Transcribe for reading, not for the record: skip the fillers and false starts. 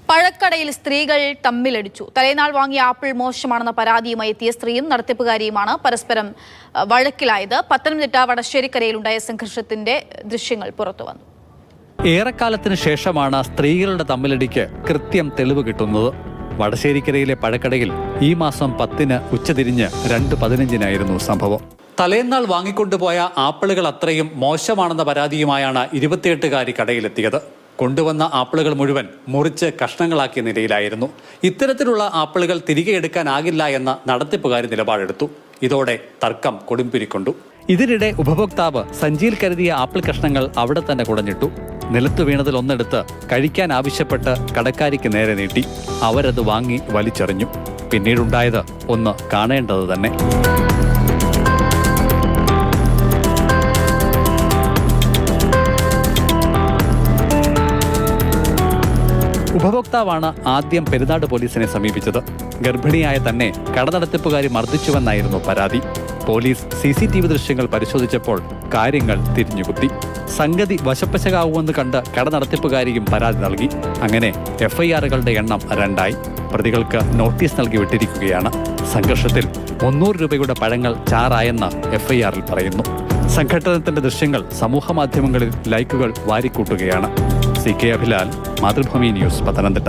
പഴക്കടയിൽ സ്ത്രീകൾ തമ്മിലടിച്ചു. തലേനാൾ വാങ്ങിയ ആപ്പിൾ മോശമാണെന്ന പരാതിയുമായി എത്തിയ സ്ത്രീയും നടത്തിപ്പുകാരിയുമാണ് പരസ്പരം വഴക്കിലായത്. പത്തനംതിട്ട വടശ്ശേരിക്കരയിലുണ്ടായ സംഘർഷത്തിന്റെ ദൃശ്യങ്ങൾ പുറത്തുവന്നു. ഏറെക്കാലത്തിന് ശേഷമാണ് സ്ത്രീകളുടെ തമ്മിലടിക്ക് കൃത്യം തെളിവ് കിട്ടുന്നത്. വടശ്ശേരിക്കരയിലെ പഴക്കടയിൽ ഈ മാസം 10-ന് ഉച്ചതിരിഞ്ഞ് 2:15 സംഭവം. തലേന്നാൾ വാങ്ങിക്കൊണ്ടുപോയ ആപ്പിളുകൾ അത്രയും മോശമാണെന്ന പരാതിയുമായാണ് 28-കാരി കടയിലെത്തിയത്. കൊണ്ടുവന്ന ആപ്പിളുകൾ മുഴുവൻ മുറിച്ച് കഷ്ണങ്ങളാക്കിയ നിലയിലായിരുന്നു. ഇത്തരത്തിലുള്ള ആപ്പിളുകൾ തിരികെ എടുക്കാനാകില്ല എന്ന നടത്തിപ്പുകാരി നിലപാടെടുത്തു. ഇതോടെ തർക്കം കൊടുമ്പിരിക്കൊണ്ടു. ഇതിനിടെ ഉപഭോക്താവ് സഞ്ചിയിൽ കരുതിയ ആപ്പിൾ കഷ്ണങ്ങൾ അവിടെ തന്നെ കുടഞ്ഞിട്ടു. നിലത്തു വീണതിൽ ഒന്നെടുത്ത് കഴിക്കാൻ ആവശ്യപ്പെട്ട് കടക്കാരിക്ക് നേരെ നീട്ടി. അവരത് വാങ്ങി വലിച്ചെറിഞ്ഞു. പിന്നീടുണ്ടായത് ഒന്ന് കാണേണ്ടത് തന്നെ. ഉപഭോക്താവാണ് ആദ്യം പെരുന്നാട് പോലീസിനെ സമീപിച്ചത്. ഗർഭിണിയായ തന്നെ കടനടത്തിപ്പുകാരി മർദ്ദിച്ചുവെന്നായിരുന്നു പരാതി. പോലീസ് CCTV ദൃശ്യങ്ങൾ പരിശോധിച്ചപ്പോൾ കാര്യങ്ങൾ തിരിഞ്ഞുകുത്തി. സംഗതി വശപ്പശകാവുമെന്ന് കണ്ട് കടനടത്തിപ്പുകാരിയും പരാതി നൽകി. അങ്ങനെ FIRകളുടെ എണ്ണം 2ആയി. പ്രതികൾക്ക് നോട്ടീസ് നൽകി വിട്ടിരിക്കുകയാണ്. സംഘർഷത്തിൽ 300 രൂപയുടെ പഴങ്ങൾ ചാറായെന്ന് FIRൽ പറയുന്നു. സംഘട്ടനത്തിന്റെ ദൃശ്യങ്ങൾ സമൂഹമാധ്യമങ്ങളിൽ ലൈക്കുകൾ വാരിക്കൂട്ടുകയാണ്. CK Abhilal, Mathrubhumi news, Pathanamthitta.